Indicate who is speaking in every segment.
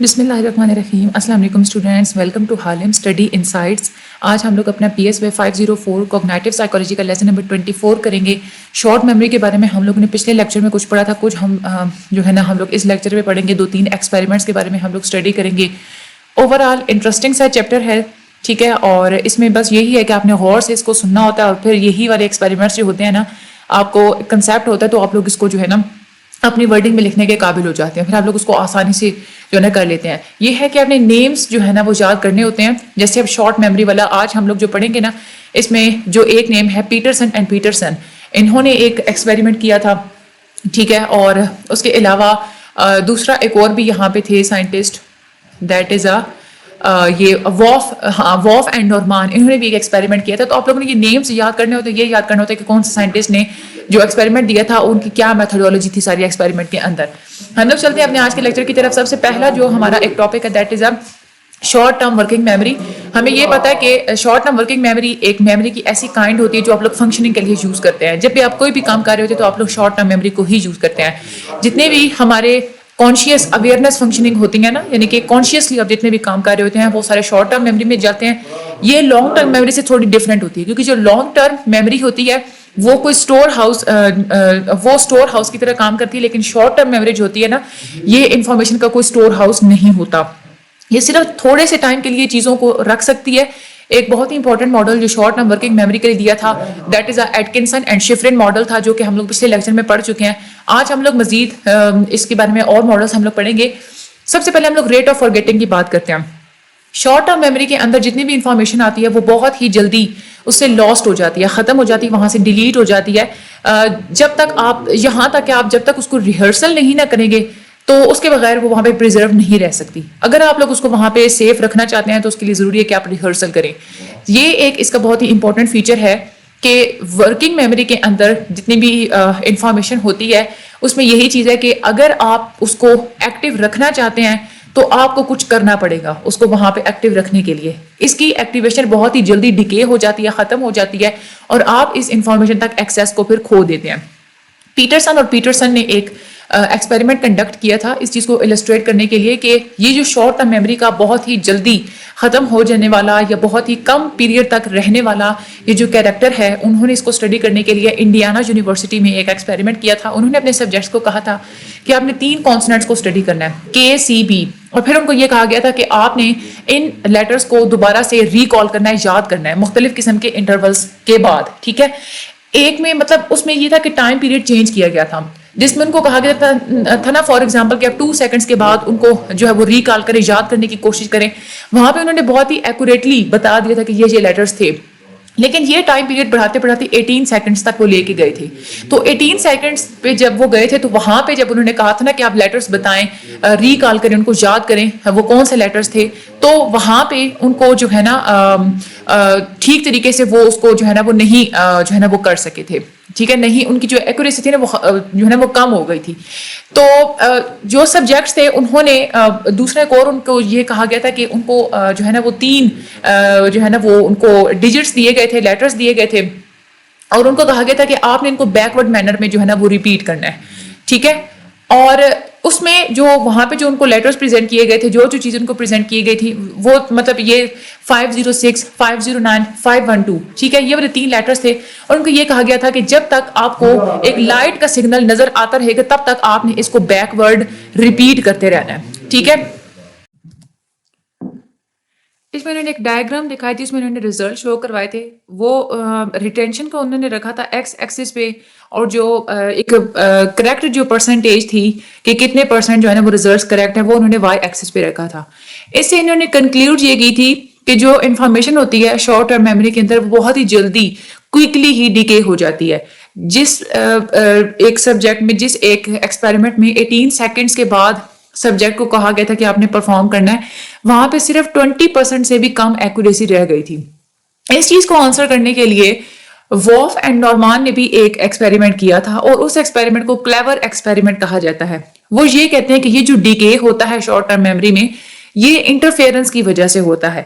Speaker 1: بسم اللہ الرحمن الرحیم. السلام علیکم students, welcome to Halim study insights. آج ہم لوگ اپنا P S Y 504 cognitive psychology کا لیسن نمبر 24 کریں گے. شارٹ میموری کے بارے میں ہم لوگوں نے پچھلے لیکچر میں کچھ پڑھا تھا, کچھ ہم جو ہے نا ہم لوگ اس لیکچر میں پڑھیں گے. 2-3 ایکسپیریمنٹس کے بارے میں ہم لوگ اسٹڈی کریں گے. اوور آل انٹرسٹنگ سا چیپٹر ہے, ٹھیک ہے, اور اس میں بس یہی ہے کہ آپ نے غور سے اس کو سننا ہوتا ہے, اور پھر یہی والے ایکسپیریمنٹس جو ہوتے ہیں نا, آپ کو کنسیپٹ ہوتا ہے تو آپ لوگ اس کو جو ہے نا اپنی ورڈنگ میں لکھنے کے قابل ہو جاتے ہیں, پھر آپ لوگ اس کو آسانی سے جو ہے نا کر لیتے ہیں. یہ ہے کہ اپنے نیمز جو ہے نا وہ یاد کرنے ہوتے ہیں. جیسے اب شارٹ میموری والا آج ہم لوگ جو پڑھیں گے نا, اس میں جو ایک نیم ہے پیٹرسن اینڈ پیٹرسن, انہوں نے ایک ایکسپیریمنٹ کیا تھا, ٹھیک ہے, اور اس کے علاوہ دوسرا ایک اور بھی یہاں پہ تھے سائنٹسٹ, دیٹ از یہ وولف اینڈ نورمان, انہوں نے بھی ایک ایکسپیریمنٹ کیا تھا. تو آپ لوگوں نے یہ نیمز یاد کرنے ہوتے ہیں, یہ یاد کرنا ہوتا ہے کہ کون سے سائنٹسٹ نے جو ایکسپیریمنٹ دیا تھا, ان کی کیا میتھڈولوجی تھی ساری ایکسپیریمنٹ کے اندر. ہم لوگ چلتے ہیں اپنے آج کے لیکچر کی طرف. سب سے پہلا جو ہمارا ایک ٹاپک ہے that is short term working memory. ہمیں یہ پتا ہے کہ شارٹ ٹرم ورکنگ میموری ایک میموری کی ایسی کائنڈ ہوتی ہے جو آپ لوگ فنکشننگ کے لیے یوز کرتے ہیں. جب بھی آپ کوئی بھی کام کر رہے ہوتے ہیں تو آپ لوگ شارٹ ٹرم میموری کو ہی یوز کرتے ہیں. جتنے بھی ہمارے کانشیس اویئرنیس فنکشننگ ہوتی ہیں نا, یعنی کہ کانشیسلی آپ جتنے بھی کام کر رہے ہوتے ہیں وہ سارے شارٹ ٹرم میموری میں جاتے ہیں. یہ لانگ ٹرم میموری سے تھوڑی ڈفرینٹ ہوتی ہے, کیونکہ جو لانگ ٹرم میموری ہوتی ہے وہ کوئی اسٹور ہاؤس کی طرح کام کرتی ہے, لیکن شارٹ ٹرم میموری جو ہوتی ہے نا, یہ انفارمیشن کا کوئی اسٹور ہاؤس نہیں ہوتا. یہ صرف تھوڑے سے ٹائم کے لیے چیزوں کو رکھ سکتی ہے. ایک بہت ہی امپورٹنٹ ماڈل جو شارٹ ٹرم ورکنگ میموری کے لیے دیا تھا that is Atkinson and Shiffrin model تھا, جو کہ ہم لوگ پچھلے لیکچر میں پڑھ چکے ہیں. آج ہم لوگ مزید اس کے بارے میں اور ماڈلس ہم لوگ پڑھیں گے. سب سے پہلے ہم لوگ ریٹ آف فارگیٹنگ کی بات کرتے ہیں. شارٹ ٹرم میموری کے اندر جتنی بھی انفارمیشن آتی ہے وہ بہت ہی جلدی اس سے لاسٹ ہو جاتی ہے, ختم ہو جاتی ہے, وہاں سے ڈیلیٹ ہو جاتی ہے. جب تک آپ یہاں تک کہ آپ جب تک اس کو ریہرسل نہیں نہ کریں گے تو اس کے بغیر وہ وہاں پہ پریزرو نہیں رہ سکتی. اگر آپ لوگ اس کو وہاں پہ سیف رکھنا چاہتے ہیں تو اس کے لیے ضروری ہے کہ آپ ریہرسل کریں. یہ ایک اس کا بہت ہی امپورٹنٹ فیچر ہے کہ ورکنگ میموری کے اندر جتنی بھی انفارمیشن ہوتی ہے اس میں یہی چیز ہے کہ اگر آپ اس کو ایکٹیو رکھنا چاہتے ہیں تو آپ کو کچھ کرنا پڑے گا اس کو وہاں پہ ایکٹیو رکھنے کے لیے. اس کی ایکٹیویشن بہت ہی جلدی ڈیکے ہو جاتی ہے, ختم ہو جاتی ہے, اور آپ اس انفارمیشن تک ایکسیس کو پھر کھو دیتے ہیں. پیٹرسن نے ایک ایکسپیریمنٹ کنڈکٹ کیا تھا اس چیز کو السٹریٹ کرنے کے لیے کہ یہ جو شارٹ ٹرم میموری کا بہت ہی جلدی ختم ہو جانے والا یا بہت ہی کم پیریڈ تک رہنے والا یہ جو کیریکٹر ہے, انہوں نے اس کو اسٹڈی کرنے کے لیے انڈیانا یونیورسٹی میں ایک ایکسپیریمنٹ کیا تھا. انہوں نے اپنے سبجیکٹس کو کہا تھا کہ آپ نے 3 کانسوننٹس کو اسٹڈی کرنا ہے, KCB, اور پھر ان کو یہ کہا گیا تھا کہ آپ نے ان لیٹرز کو دوبارہ سے ریکال کرنا ہے, یاد کرنا ہے مختلف قسم کے انٹرولز کے بعد, ٹھیک ہے. ایک میں مطلب اس میں یہ تھا کہ ٹائم پیریڈ چینج کیا گیا تھا, جس میں ان کو کہا گیا تھا نا فار ایگزامپل کہ آپ 2 سیکنڈز کے بعد ان کو جو ہے وہ ریکال کریں, یاد کرنے کی کوشش کریں. وہاں پہ انہوں نے بہت ہی ایکوریٹلی بتا دیا تھا کہ یہ لیٹرز تھے, لیکن یہ ٹائم پیریڈ بڑھاتے 18 سیکنڈز تک وہ لے کے گئے تھے. تو 18 سیکنڈز پہ جب وہ گئے تھے تو وہاں پہ جب انہوں نے کہا تھا نا کہ آپ لیٹرز بتائیں, ریکال کریں, ان کو یاد کریں وہ کون سے لیٹرز تھے, تو وہاں پہ ان کو جو ہے نا ٹھیک طریقے سے وہ اس کو جو ہے نا وہ نہیں جو ہے نا وہ کر سکے تھے, ٹھیک ہے, نہیں, ان کی جو ایکوریسی تھی نا وہ جو ہے نا وہ کم ہو گئی تھی. تو جو سبجیکٹس تھے انہوں نے دوسرا ایک اور ان کو یہ کہا گیا تھا کہ ان کو جو ہے نا وہ 3 جو ہے نا وہ ان کو ڈیجٹس دیے گئے تھے, لیٹرز دیے گئے تھے, اور ان کو کہا گیا تھا کہ آپ نے ان کو بیکورڈ مینر میں جو ہے نا وہ ریپیٹ کرنا ہے, ٹھیک ہے. اور اس میں جو وہاں پہ جو ان کو لیٹرز پریزنٹ کیے گئے تھے, جو چیزیں ان کو پریزنٹ کی گئی تھی وہ مطلب یہ 506, 509, 512, ٹھیک ہے, یہ والے 3 لیٹرز تھے. اور ان کو یہ کہا گیا تھا کہ جب تک آپ کو ایک لائٹ کا سگنل نظر آتا رہے گا تب تک آپ نے اس کو بیکورڈ ریپیٹ کرتے رہنا ہے, ٹھیک ہے. اس میں انہوں نے ایک ڈائیگرام دکھائی تھی, اس میں انہوں نے ریزلٹ شو کروائے تھے. وہ ریٹینشن کو انہوں نے رکھا تھا ایکس ایکسس پہ, اور جو ایک کریکٹ جو پرسنٹیج تھی کہ کتنے % جو ہے نا وہ ریزلٹس کریکٹ ہیں, وہ انہوں نے وائی ایکسس پہ رکھا تھا. اس سے انہوں نے کنکلوڈ یہ کی تھی کہ جو انفارمیشن ہوتی ہے شارٹ ٹرم میموری کے اندر وہ بہت ہی جلدی کوئکلی ہی ڈیکے ہو جاتی ہے. جس ایک سبجیکٹ میں, جس ایک ایکسپیریمنٹ میں 18 سیکنڈز کے بعد سبجیکٹ کو کہا گیا تھا کہ آپ نے پرفارم کرنا ہے, وہاں پہ صرف 20% سے بھی کم ایکوریسی رہ گئی تھی. اس چیز کو آنسر کرنے کے لیے وولف اینڈ نورمان نے بھی ایک ایکسپیریمنٹ کیا تھا, اور اس ایکسپیریمنٹ کو کلیور ایکسپیریمنٹ کہا جاتا ہے. وہ یہ کہتے ہیں کہ یہ جو ڈیکے ہوتا ہے شارٹ ٹرم میموری میں یہ انٹرفیئرنس کی وجہ سے ہوتا ہے.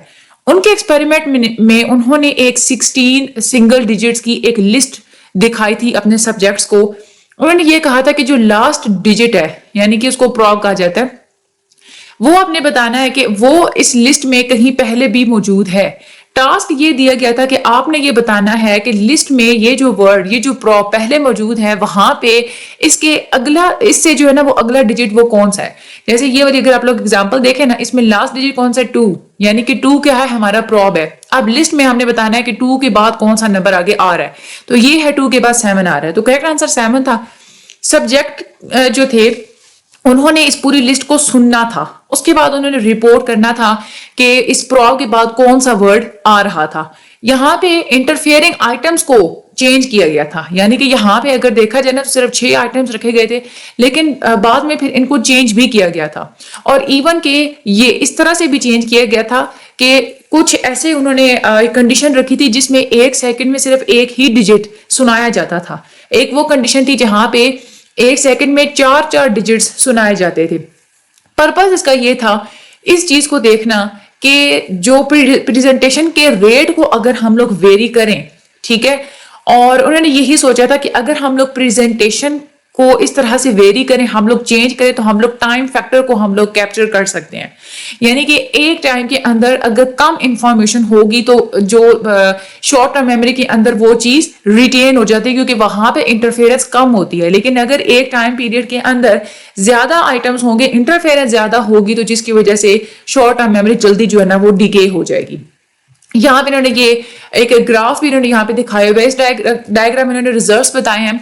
Speaker 1: ان کے ایکسپیریمنٹ میں انہوں نے ایک 16 سنگل ڈیجٹس کی ایک لسٹ دکھائی تھی اپنے سبجیکٹس کو. انہوں نے یہ کہا تھا کہ جو لاسٹ ڈیجٹ ہے, یعنی کہ اس کو پروگ کہا جاتا ہے, وہ آپ نے بتانا ہے کہ وہ اس لسٹ میں کہیں پہلے بھی موجود ہے. ٹاسک یہ دیا گیا تھا کہ آپ نے یہ بتانا ہے کہ لسٹ میں یہ جو ورڈ، یہ جو پراپ پہلے موجود ہے وہاں پہ اس کے اگلا، اس سے جو ہے نا وہ اگلا ڈیجٹ وہ کون سا ہے. جیسے یہ والی اگر آپ لوگ اگزامپل دیکھیں نا، اس میں لاسٹ ڈیجٹ کون سا ہے؟ 2، یعنی کہ 2 کیا ہے؟ ہمارا پراپ ہے. اب لسٹ میں ہم نے بتانا ہے کہ 2 کے بعد کون سا نمبر آگے آ رہا ہے، تو یہ ہے 2 کے بعد 7 آ رہا ہے، تو کریکٹ آنسر 7 تھا. سبجیکٹ جو تھے انہوں نے اس پوری لسٹ کو سننا تھا، اس کے بعد انہوں نے رپورٹ کرنا تھا کہ اس پراپ کے بعد کون سا ورڈ آ رہا تھا. یہاں پہ انٹرفیئرنگ آئٹمس کو چینج کیا گیا تھا، یعنی کہ یہاں پہ اگر دیکھا جائے نا تو صرف 6 آئٹمس رکھے گئے تھے، لیکن بعد میں پھر ان کو چینج بھی کیا گیا تھا. اور ایون کہ یہ اس طرح سے بھی چینج کیا گیا تھا کہ کچھ ایسے انہوں نے کنڈیشن رکھی تھی جس میں 1 سیکنڈ میں صرف ایک ہی ڈیجٹ سنایا جاتا تھا. ایک وہ کنڈیشن تھی جہاں پہ 1 سیکنڈ میں 4 ڈیجٹس سنائے جاتے تھے. پرپز اس کا یہ تھا اس چیز کو دیکھنا کہ جو پریزنٹیشن کے ریٹ کو اگر ہم لوگ ویری کریں، ٹھیک ہے، اور انہوں نے یہی سوچا تھا کہ اگر ہم لوگ پریزنٹیشن کو اس طرح سے ویری کریں، ہم لوگ چینج کریں، تو ہم لوگ ٹائم فیکٹر کو ہم لوگ کیپچر کر سکتے ہیں. یعنی کہ ایک ٹائم کے اندر اگر کم انفارمیشن ہوگی تو جو شارٹ ٹرم میموری کے اندر وہ چیز ریٹین ہو جاتی ہے کیونکہ وہاں پہ انٹرفیئرنس کم ہوتی ہے. لیکن اگر ایک ٹائم پیریڈ کے اندر زیادہ آئٹمس ہوں گے، انٹرفیئرنس زیادہ ہوگی، تو جس کی وجہ سے شارٹ ٹرم میموری جلدی جو ہے نا وہ ڈیکے ہو جائے گی. یہاں پہ انہوں نے یہ ایک گراف بھی انہوں نے یہاں پہ دکھائے ہوئے، اس ڈائیگرام میں انہوں نے ریزلٹس بتائے ہیں.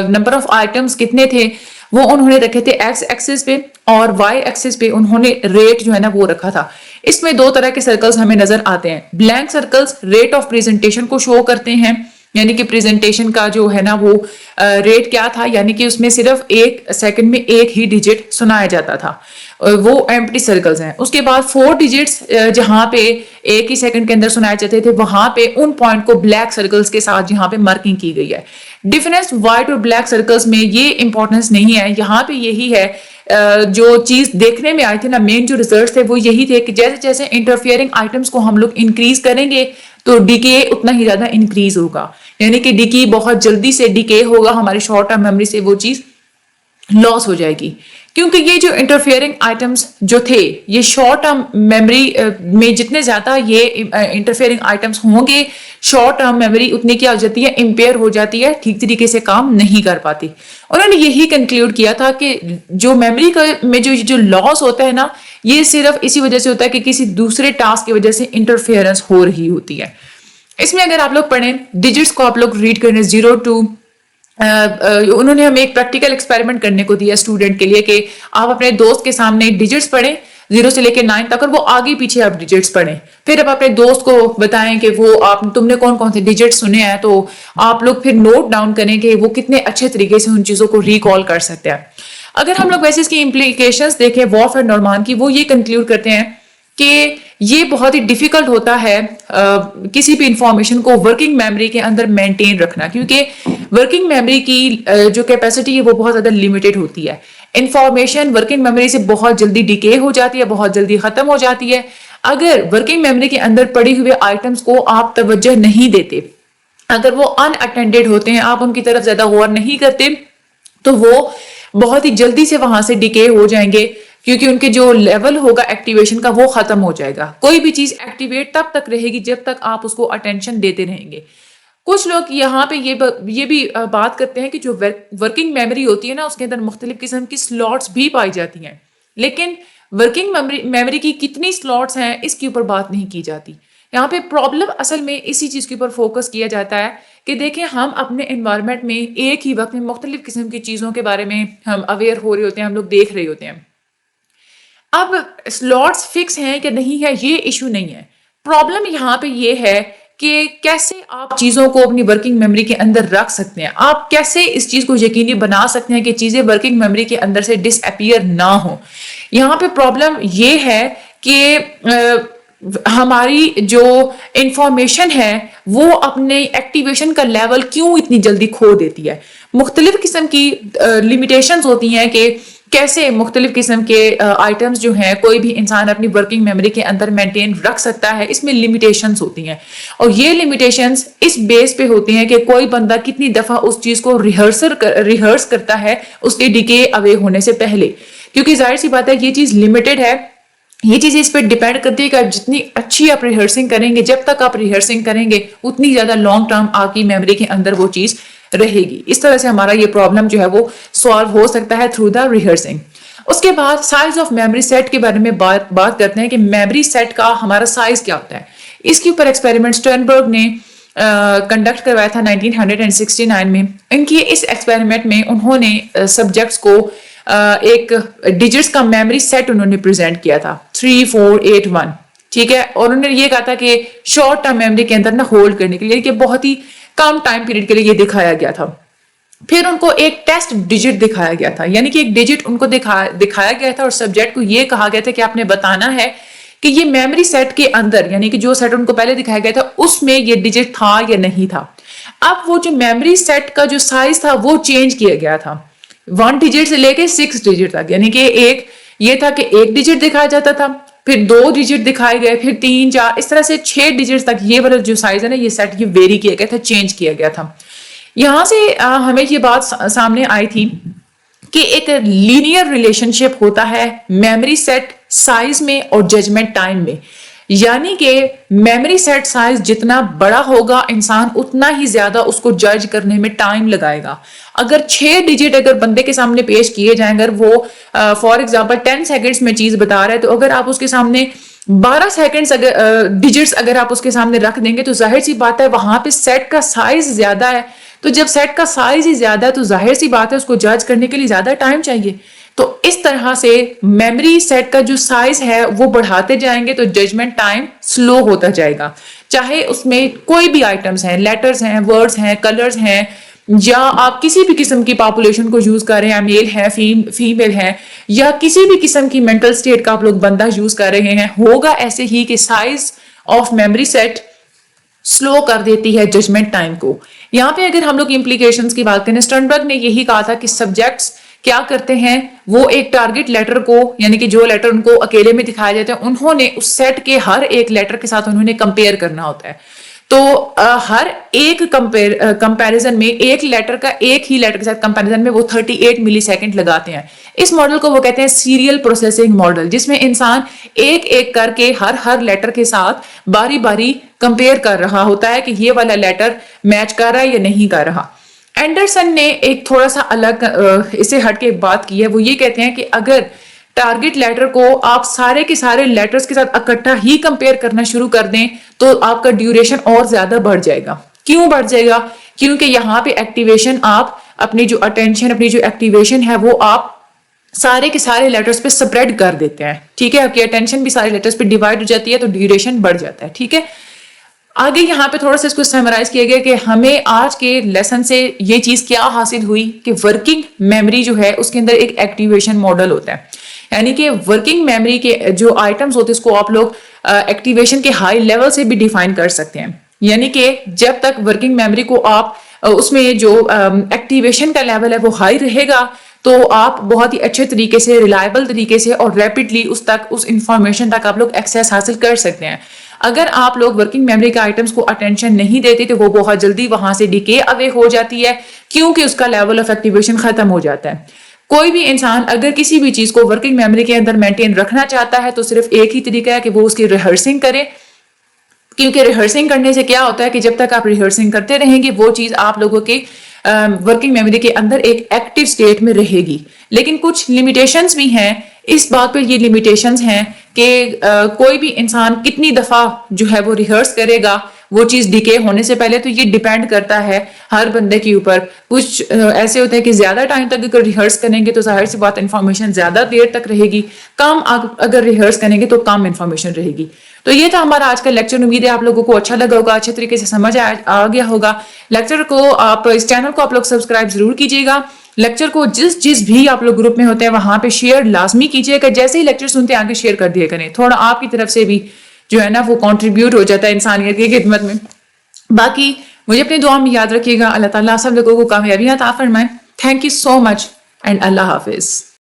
Speaker 1: نمبر آف آئٹمس کتنے تھے وہ انہوں نے رکھے تھے ایکس ایکسس پہ، اور وائی ایکسس پہ انہوں نے ریٹ جو ہے نا وہ رکھا تھا. اس میں 2 طرح کے سرکلز ہمیں نظر آتے ہیں. Blank circles rate of presentation کو شو کرتے ہیں، یعنی کہ پریزنٹیشن کا جو ہے نا وہ ریٹ کیا تھا، یعنی کہ اس میں صرف 1 سیکنڈ میں ایک ہی ڈیجٹ سنایا جاتا تھا، وہ ایمپٹی سرکلز ہیں. اس کے بعد 4 ڈیجٹس جہاں پہ ایک ہی سیکنڈ کے اندر سنائے جاتے تھے، وہاں پہ ان پوائنٹ کو بلیک سرکلز کے ساتھ یہاں پہ مارکنگ کی گئی ہے. ڈفرینس وائٹ اور بلیک سرکلز میں یہ امپورٹنس نہیں ہے، یہاں پہ یہی ہے جو چیز دیکھنے میں آئی تھی نا، مین جو ریزلٹس تھے وہ یہی تھے کہ جیسے جیسے انٹرفیئرنگ آئٹمس کو ہم لوگ انکریز کریں گے تو ڈیکے اتنا ہی زیادہ انکریز ہوگا، یعنی کہ ڈیکے بہت جلدی سے ڈیکے ہوگا، ہماری شارٹ ٹرم میموری سے وہ چیز لاس ہو جائے گی. کیونکہ یہ جو انٹرفیئرنگ آئٹمس جو تھے، یہ شارٹ ٹرم میموری میں جتنے زیادہ یہ انٹرفیئرنگ آئٹمس ہوں گے، شارٹ ٹرم میموری اتنی کیا ہو جاتی ہے، امپیئر ہو جاتی ہے، ٹھیک طریقے سے کام نہیں کر پاتی. انہوں نے یہی کنکلوڈ کیا تھا کہ جو میموری میں جو لاس ہوتا ہے نا، یہ صرف اسی وجہ سے ہوتا ہے کہ کسی دوسرے ٹاسک کی وجہ سے انٹرفیئرنس ہو رہی ہوتی ہے. اس میں اگر آپ لوگ پڑھیں ڈیجٹس کو آپ لوگ ریڈ کریں 0 to انہوں نے ہمیں ایک پریکٹیکل ایکسپیریمنٹ کرنے کو دیا اسٹوڈنٹ کے لیے کہ آپ اپنے دوست کے سامنے ڈیجٹس پڑھیں 0 سے لے کے 9 تک، اور وہ آگے پیچھے آپ ڈیجٹس پڑھیں. پھر اب اپنے دوست کو بتائیں کہ وہ تم نے کون کون سے ڈیجٹس سنے ہیں، تو آپ لوگ پھر نوٹ ڈاؤن کریں کہ وہ کتنے اچھے طریقے سے ان چیزوں کو ریکال کر سکتے ہیں. اگر ہم لوگ ویسے اس کی امپلیکیشنز دیکھیں وارف اینڈ نورمان کی، وہ یہ کنکلوڈ کرتے ہیں کہ یہ بہت ہی ڈیفیکلٹ ہوتا ہے کسی بھی انفارمیشن کو ورکنگ میموری کے اندر مینٹین رکھنا، کیونکہ ورکنگ میموری کی جو کیپیسٹی ہے وہ بہت زیادہ لمیٹڈ ہوتی ہے. انفارمیشن ورکنگ میموری سے بہت جلدی ڈیکے ہو جاتی ہے، بہت جلدی ختم ہو جاتی ہے. اگر ورکنگ میموری کے اندر پڑی ہوئے آئٹمس کو آپ توجہ نہیں دیتے، اگر وہ ان اٹینڈڈ ہوتے ہیں، آپ ان کی طرف زیادہ غور نہیں کرتے، تو وہ بہت ہی جلدی سے وہاں سے ڈیکے ہو جائیں گے، کیونکہ ان کے جو لیول ہوگا ایکٹیویشن کا وہ ختم ہو جائے گا. کوئی بھی چیز ایکٹیویٹ تب تک رہے گی جب تک آپ اس کو اٹینشن دیتے رہیں گے. کچھ لوگ یہاں پہ یہ بھی بات کرتے ہیں کہ جو ورکنگ میموری ہوتی ہے نا، اس کے اندر مختلف قسم کی سلاٹس بھی پائی جاتی ہیں، لیکن ورکنگ میموری کی کتنی سلاٹس ہیں اس کے اوپر بات نہیں کی جاتی. یہاں پہ پرابلم اصل میں اسی چیز کے اوپر فوکس کیا جاتا ہے کہ دیکھیں ہم اپنے انوائرمنٹ میں ایک ہی وقت میں مختلف قسم کی چیزوں کے بارے میں ہم اویئر ہو رہے ہوتے ہیں، ہم لوگ دیکھ رہے ہوتے ہیں. اب سلاٹس فکس ہیں کہ نہیں ہے یہ ایشو نہیں ہے. پرابلم یہاں پہ یہ ہے کہ کیسے آپ چیزوں کو اپنی ورکنگ میموری کے اندر رکھ سکتے ہیں، آپ کیسے اس چیز کو یقینی بنا سکتے ہیں کہ چیزیں ورکنگ میموری کے اندر سے ڈس اپیئر نہ ہوں. یہاں پہ پرابلم یہ ہے کہ ہماری جو انفارمیشن ہے وہ اپنے ایکٹیویشن کا لیول کیوں اتنی جلدی کھو دیتی ہے. مختلف قسم کی لیمیٹیشنز ہوتی ہیں کہ کیسے مختلف قسم کے آئٹمس جو ہیں کوئی بھی انسان اپنی ورکنگ میموری کے اندر مینٹین رکھ سکتا ہے. اس میں لیمیٹیشنز ہوتی ہیں، اور یہ لیمیٹیشنز اس بیس پہ ہوتی ہیں کہ کوئی بندہ کتنی دفعہ اس چیز کو ریہرس کرتا ہے اس کے ڈیکے اوے ہونے سے پہلے. کیونکہ ظاہر سی بات ہے یہ چیز لمیٹڈ ہے، یہ چیزیں اس پہ ڈیپینڈ کرتی ہے کہ آپ جتنی اچھی آپ ریہرسنگ کریں گے، جب تک آپ ریہرسنگ کریں گے اتنی زیادہ لانگ ٹرم آپ کی میموری کے اندر وہ چیز رہے گی. اس طرح سے ہمارا یہ پرابلم جو ہے وہ سالو ہو سکتا ہے تھرو دا ریہرسنگ. اس کے بعد سائز آف میموری سیٹ کے بارے میں بات کرتے ہیں کہ میموری سیٹ کا ہمارا سائز کیا ہوتا ہے. اس کے اوپر ایکسپیریمنٹ اسٹرنبرگ نے کنڈکٹ کروایا تھا 1969 میں. ان کی اس ایکسپیریمنٹ میں انہوں نے سبجیکٹس کو ایک ڈیجٹس کا میموری سیٹ انہوں نے پریزنٹ کیا تھا 3 4 8 1. ٹھیک ہے، اور انہوں نے یہ کہا تھا کہ شارٹ ٹرم میموری کے اندر ہولڈ کرنے کے لیے کہ بہت ہی کم ٹائم پیریڈ کے لیے یہ دکھایا گیا تھا. پھر ان کو ایک ٹیسٹ ڈیجٹ دکھایا گیا تھا، یعنی کہ ایک ڈیجٹ ان کو دکھایا گیا تھا اور سبجیکٹ کو یہ کہا گیا تھا کہ آپ نے بتانا ہے کہ یہ میموری سیٹ کے اندر، یعنی کہ جو سیٹ ان کو پہلے دکھایا گیا تھا اس میں یہ ڈیجٹ تھا یا نہیں تھا. اب وہ جو میموری سیٹ کا جو سائز تھا وہ چینج کیا گیا تھا 1 ڈیجٹ سے لے کے 6 ڈیجٹ تک. یعنی کہ ایک یہ تھا کہ ایک ڈیجٹ دکھایا جاتا تھا، پھر 2 ڈیجٹ دکھائے گئے، پھر 3 4 اس طرح سے 6 ڈیجٹ تک یہ والا جو سائز ہے نا یہ سیٹ یہ ویری کیا گیا تھا، چینج کیا گیا تھا. یہاں سے ہمیں یہ بات سامنے آئی تھی کہ ایک لینئر ریلیشن شپ ہوتا ہے میموری سیٹ سائز میں اور ججمنٹ ٹائم میں. یعنی کہ میموری سیٹ سائز جتنا بڑا ہوگا انسان اتنا ہی زیادہ اس کو جج کرنے میں ٹائم لگائے گا. اگر 6 ڈیجٹ اگر بندے کے سامنے پیش کیے جائیں، اگر وہ فار ایگزامپل 10 سیکنڈز میں چیز بتا رہا ہے، تو اگر آپ اس کے سامنے 12 سیکنڈز ڈیجٹس اگر آپ اس کے سامنے رکھ دیں گے تو ظاہر سی بات ہے وہاں پہ سیٹ کا سائز زیادہ ہے. تو جب سیٹ کا سائز ہی زیادہ ہے تو ظاہر سی بات ہے اس کو جج کرنے کے لیے زیادہ ٹائم چاہیے. تو اس طرح سے میموری سیٹ کا جو سائز ہے وہ بڑھاتے جائیں گے تو ججمنٹ ٹائم سلو ہوتا جائے گا. چاہے اس میں کوئی بھی آئٹمس ہیں، لیٹرز ہیں، ورڈز ہیں، کلرز ہیں، یا آپ کسی بھی قسم کی پاپولیشن کو یوز کر رہے ہیں، میل ہے، فیمیل ہے، یا کسی بھی قسم کی مینٹل سٹیٹ کا آپ لوگ بندہ یوز کر رہے ہیں، ہوگا ایسے ہی کہ سائز آف میموری سیٹ سلو کر دیتی ہے ججمنٹ ٹائم کو. یہاں پہ اگر ہم لوگ امپلیکیشنز کی بات کریں، اسٹرنبرگ نے یہی کہا تھا کہ سبجیکٹس کیا کرتے ہیں، وہ ایک ٹارگٹ لیٹر کو، یعنی کہ جو لیٹر ان کو اکیلے میں دکھایا جاتا ہے، انہوں نے اس سیٹ کے ہر ایک لیٹر کے ساتھ انہوں نے کمپیئر کرنا ہوتا ہے. تو ہر ایک کمپیریزن میں ایک لیٹر کا ایک ہی لیٹر کے ساتھ کمپیریزن میں وہ 38 ملی سیکنڈ لگاتے ہیں. اس ماڈل کو وہ کہتے ہیں سیریل پروسیسنگ ماڈل، جس میں انسان ایک ایک کر کے ہر لیٹر کے ساتھ باری باری کمپیئر کر رہا ہوتا ہے کہ یہ والا لیٹر میچ کر رہا ہے یا نہیں کر رہا. اینڈرسن نے ایک تھوڑا سا الگ اس سے ہٹ کے بات کی ہے. وہ یہ کہتے ہیں کہ اگر ٹارگٹ لیٹر کو آپ سارے کے سارے لیٹرز کے ساتھ اکٹھا ہی کمپیئر کرنا شروع کر دیں تو آپ کا ڈیوریشن اور زیادہ بڑھ جائے گا. کیوں بڑھ جائے گا؟ کیونکہ یہاں پہ ایکٹیویشن، آپ اپنی جو اٹینشن، اپنی جو ایکٹیویشن ہے وہ آپ سارے کے سارے لیٹرز پہ سپریڈ کر دیتے ہیں. ٹھیک ہے، آپ کی اٹینشن بھی سارے لیٹرز پہ ڈیوائڈ ہو جاتی ہے تو ڈیوریشن بڑھ جاتا ہے. ٹھیک ہے، آگے یہاں پہ تھوڑا سا اس کو سمرائز کیا گیا کہ ہمیں آج کے لیسن سے یہ چیز کیا حاصل ہوئی کہ ورکنگ میموری جو ہے اس کے اندر ایک ایکٹیویشن ماڈل ہوتا ہے. یعنی کہ ورکنگ میموری کے جو آئٹمز ہوتے ہیں اس کو آپ لوگ ایکٹیویشن کے ہائی لیول سے بھی ڈیفائن کر سکتے ہیں. یعنی کہ جب تک ورکنگ میموری کو آپ اس میں جو ایکٹیویشن کا لیول ہے وہ ہائی رہے گا تو آپ بہت ہی اچھے طریقے سے، ریلائبل طریقے سے اور ریپڈلی اس انفارمیشن تک آپ لوگ ایکسیس حاصل کر سکتے ہیں. اگر آپ لوگ ورکنگ میموری کے آئٹمس کو اٹینشن نہیں دیتے تو وہ بہت جلدی وہاں سے ڈیکے اوے ہو جاتی ہے، کیونکہ اس کا لیول آف ایکٹیویشن ختم ہو جاتا ہے. کوئی بھی انسان اگر کسی بھی چیز کو ورکنگ میموری کے اندر مینٹین رکھنا چاہتا ہے تو صرف ایک ہی طریقہ ہے کہ وہ اس کی ریہرسنگ کرے. کیونکہ ریہرسنگ کرنے سے کیا ہوتا ہے کہ جب تک آپ ریہرسنگ کرتے رہیں گے وہ چیز آپ لوگوں کے ورکنگ میموری کے اندر ایک ایکٹیو سٹیٹ میں رہے گی. لیکن کچھ لیمیٹیشنز بھی ہیں. اس بات پہ یہ لیمیٹیشنز ہیں کہ کوئی بھی انسان کتنی دفعہ جو ہے وہ ریہرس کرے گا وہ چیز ڈیکے ہونے سے پہلے. تو یہ ڈیپینڈ کرتا ہے ہر بندے کے اوپر. کچھ ایسے ہوتے ہیں کہ زیادہ ٹائم تک اگر ریہرس کریں گے تو ظاہر سی بات انفارمیشن زیادہ دیر تک رہے گی، کم اگر ریہرس کریں گے تو کم انفارمیشن رہے گی. تو یہ تھا ہمارا آج کا لیکچر. امید ہے آپ لوگوں کو اچھا لگا ہوگا، اچھے طریقے سے سمجھ آ گیا ہوگا. لیکچر کو آپ اس چینل کو آپ لوگ سبسکرائب ضرور کیجیے گا. لیکچر کو جس بھی آپ لوگ گروپ میں ہوتے ہیں وہاں پہ شیئر لازمی کیجیے گا. جیسے ہی لیکچر سنتے ہیں آگے شیئر کر دیا کریں. تھوڑا آپ کی طرف سے بھی جو ہے نا وہ کنٹریبیوٹ ہو جاتا ہے انسانیت کی خدمت میں. باقی مجھے اپنی دعا میں یاد رکھیے گا. اللہ تعالیٰ سب لوگوں کو کامیابیاں عطا فرمائے. Thank you so much and اللہ حافظ.